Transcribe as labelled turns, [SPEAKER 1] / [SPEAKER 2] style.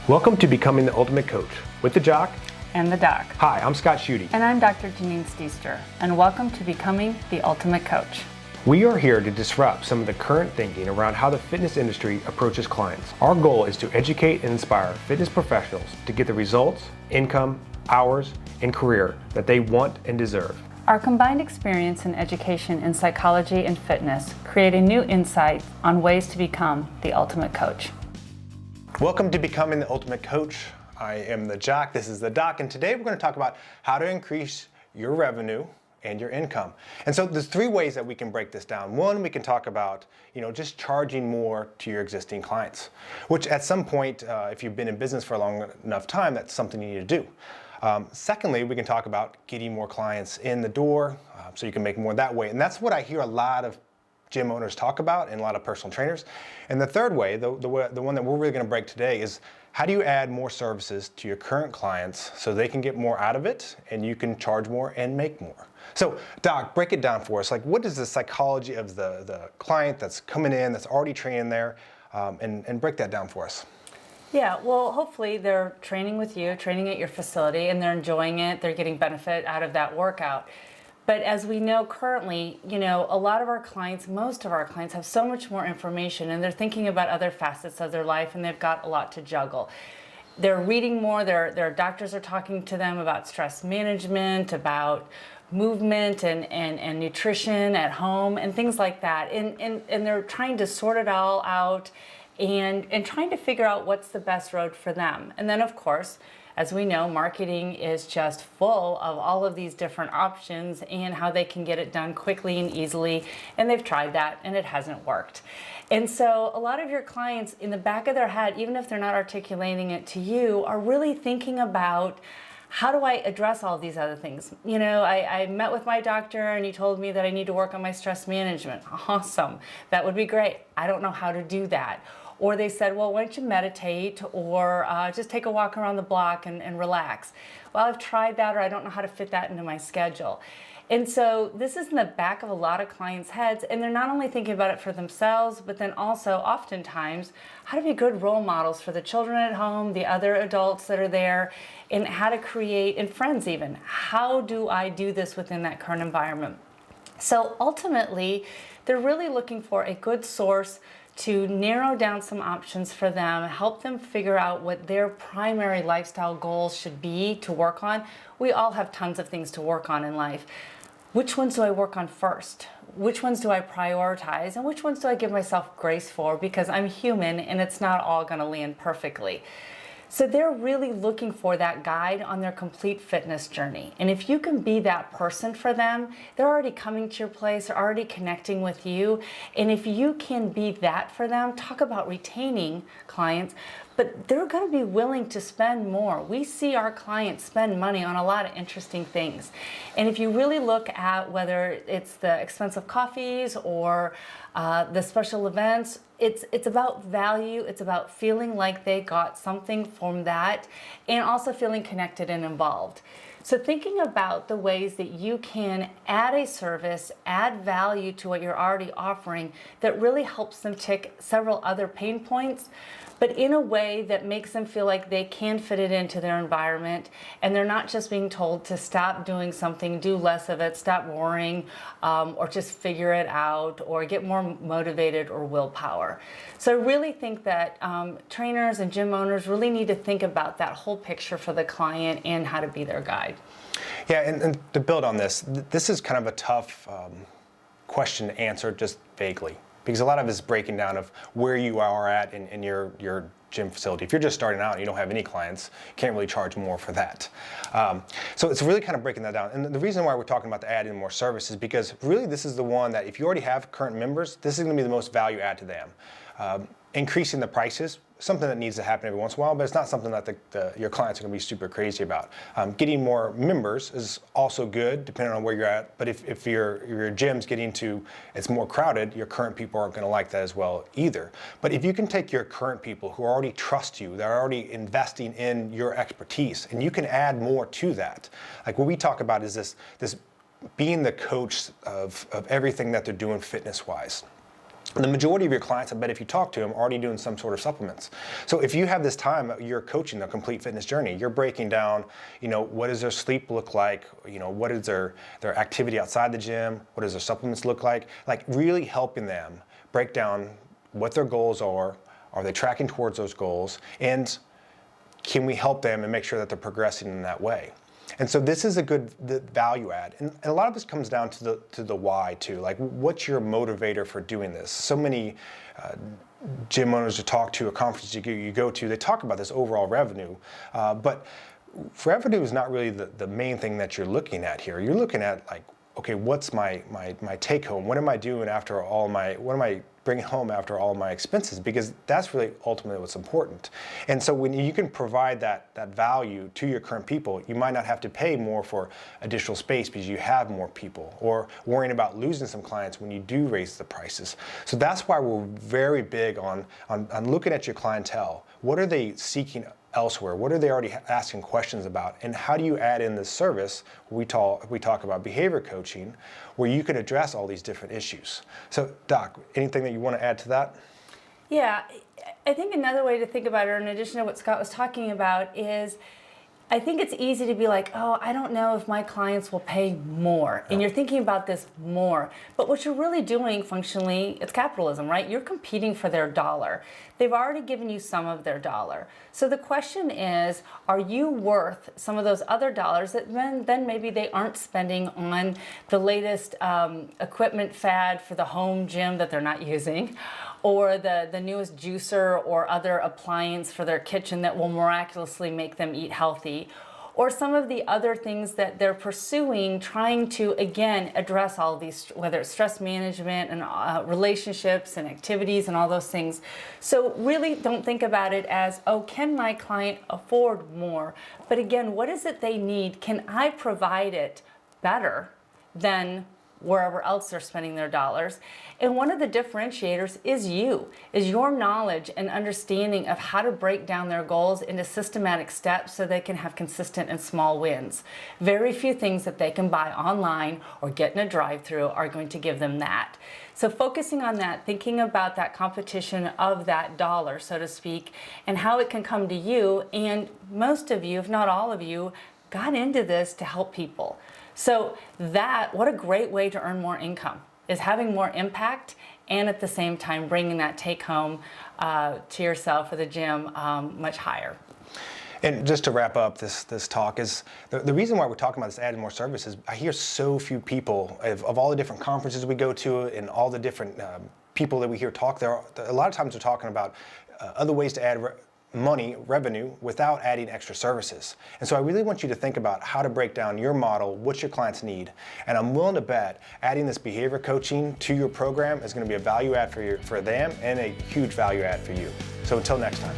[SPEAKER 1] Welcome to Becoming the Ultimate Coach with the Jock
[SPEAKER 2] and the Doc.
[SPEAKER 1] Hi, I'm Scott Schutte.
[SPEAKER 2] And I'm Dr. Janine Steester, and welcome to Becoming the Ultimate Coach.
[SPEAKER 1] We are here to disrupt some of the current thinking around how the fitness industry approaches clients. Our goal is to educate and inspire fitness professionals to get the results, income, hours, and career that they want and deserve.
[SPEAKER 2] Our combined experience and education in psychology and fitness create a new insight on ways to become the ultimate coach.
[SPEAKER 1] Welcome to Becoming the Ultimate Coach. I am the Jock, this is the Doc, and today we're going to talk about how to increase your revenue and your income. And so there's three ways that we can break this down. One, we can talk about, just charging more to your existing clients, which at some point, if you've been in business for a long enough time, that's something you need to do. Secondly, we can talk about getting more clients in the door so you can make more that way. And that's what I hear a lot of gym owners talk about and a lot of personal trainers. And the third way, the one that we're really going to break today, is how do you add more services to your current clients so they can get more out of it and you can charge more and make more. So Doc, break it down for us. Like, what is the psychology of the client that's coming in, that's already training there, and break that down for us.
[SPEAKER 2] Yeah, well, hopefully they're training with you, training at your facility, and they're enjoying it. They're getting benefit out of that workout. But as we know currently, a lot of our clients, most of our clients have so much more information and they're thinking about other facets of their life and they've got a lot to juggle. They're reading more, their doctors are talking to them about stress management, about movement and nutrition at home and things like that. And they're trying to sort it all out and trying to figure out what's the best road for them. And then of course, as we know, marketing is just full of all of these different options and how they can get it done quickly and easily. And they've tried that and it hasn't worked. And so a lot of your clients in the back of their head, even if they're not articulating it to you, are really thinking about, how do I address all these other things? I met with my doctor and he told me that I need to work on my stress management. Awesome. That would be great. I don't know how to do that. Or they said, well, why don't you meditate or just take a walk around the block and relax. Well, I've tried that, or I don't know how to fit that into my schedule. And so this is in the back of a lot of clients' heads, and they're not only thinking about it for themselves, but then also oftentimes how to be good role models for the children at home, the other adults that are there, and how to create, and friends even, how do I do this within that current environment? So ultimately, they're really looking for a good source to narrow down some options for them, help them figure out what their primary lifestyle goals should be to work on. We all have tons of things to work on in life. Which ones do I work on first? Which ones do I prioritize? And which ones do I give myself grace for? Because I'm human and it's not all gonna land perfectly. So they're really looking for that guide on their complete fitness journey. And if you can be that person for them, they're already coming to your place, they're already connecting with you. And if you can be that for them, talk about retaining clients, but they're going to be willing to spend more. We see our clients spend money on a lot of interesting things. And if you really look at whether it's the expensive coffees or the special events, it's about value, it's about feeling like they got something from that, and also feeling connected and involved. So thinking about the ways that you can add a service, add value to what you're already offering that really helps them tick several other pain points, but in a way that makes them feel like they can fit it into their environment and they're not just being told to stop doing something, do less of it, stop worrying, or just figure it out or get more motivated or willpower. So I really think that trainers and gym owners really need to think about that whole picture for the client and how to be their guide.
[SPEAKER 1] Yeah, and to build on this, this is kind of a tough question to answer just vaguely, because a lot of it is breaking down of where you are at in your gym facility. If you're just starting out and you don't have any clients, you can't really charge more for that. So it's really kind of breaking that down. And the reason why we're talking about adding more service is because really this is the one that if you already have current members, this is going to be the most value add to them. Increasing the prices, something that needs to happen every once in a while, but it's not something that your clients are going to be super crazy about. Getting more members is also good, depending on where you're at. But if your gym's getting to, it's more crowded, your current people aren't going to like that as well either. But if you can take your current people who already trust you, they're already investing in your expertise, and you can add more to that. Like what we talk about is this being the coach of everything that they're doing fitness-wise. The majority of your clients, I bet if you talk to them, are already doing some sort of supplements. So if you have this time, you're coaching the complete fitness journey. You're breaking down, what does their sleep look like? What is their activity outside the gym? What does their supplements look like? Like really helping them break down what their goals are they tracking towards those goals? And can we help them and make sure that they're progressing in that way? And so this is a good value add. And a lot of this comes down to the why too. Like what's your motivator for doing this? So many gym owners you talk to, a conference you go to, they talk about this overall revenue. But revenue is not really the main thing that you're looking at here. You're looking at like, okay, what's my take home? What am I doing after what am I bringing home after all my expenses? Because that's really ultimately what's important. And so when you can provide that value to your current people, you might not have to pay more for additional space because you have more people, or worrying about losing some clients when you do raise the prices. So that's why we're very big on looking at your clientele. What are they seeking elsewhere? What are they already asking questions about? And how do you add in this service? We talk about behavior coaching, where you can address all these different issues. So Doc, anything that you want to add to that?
[SPEAKER 2] Yeah, I think another way to think about it, in addition to what Scott was talking about, is I think it's easy to be like, oh, I don't know if my clients will pay more. And you're thinking about this more. But what you're really doing functionally, it's capitalism, right? You're competing for their dollar. They've already given you some of their dollar. So the question is, are you worth some of those other dollars that then maybe they aren't spending on the latest equipment fad for the home gym that they're not using, or the newest juicer or other appliance for their kitchen that will miraculously make them eat healthy, or some of the other things that they're pursuing, trying to, again, address all of these, whether it's stress management and relationships and activities and all those things. So really don't think about it as, oh, can my client afford more? But again, what is it they need? Can I provide it better than wherever else they're spending their dollars? And one of the differentiators is your knowledge and understanding of how to break down their goals into systematic steps so they can have consistent and small wins. Very few things that they can buy online or get in a drive-through are going to give them that. So focusing on that, thinking about that competition of that dollar, so to speak, and how it can come to you. And most of you, if not all of you, got into this to help people. So what a great way to earn more income, is having more impact and at the same time bringing that take home to yourself or the gym much higher.
[SPEAKER 1] And just to wrap up this talk, is the reason why we're talking about this adding more services, I hear so few people of all the different conferences we go to and all the different people that we hear talk, a lot of times they're talking about other ways to add revenue without adding extra services. And so I really want you to think about how to break down your model, what your clients need. And I'm willing to bet adding this behavior coaching to your program is going to be a value add for them and a huge value add for you. So until next time.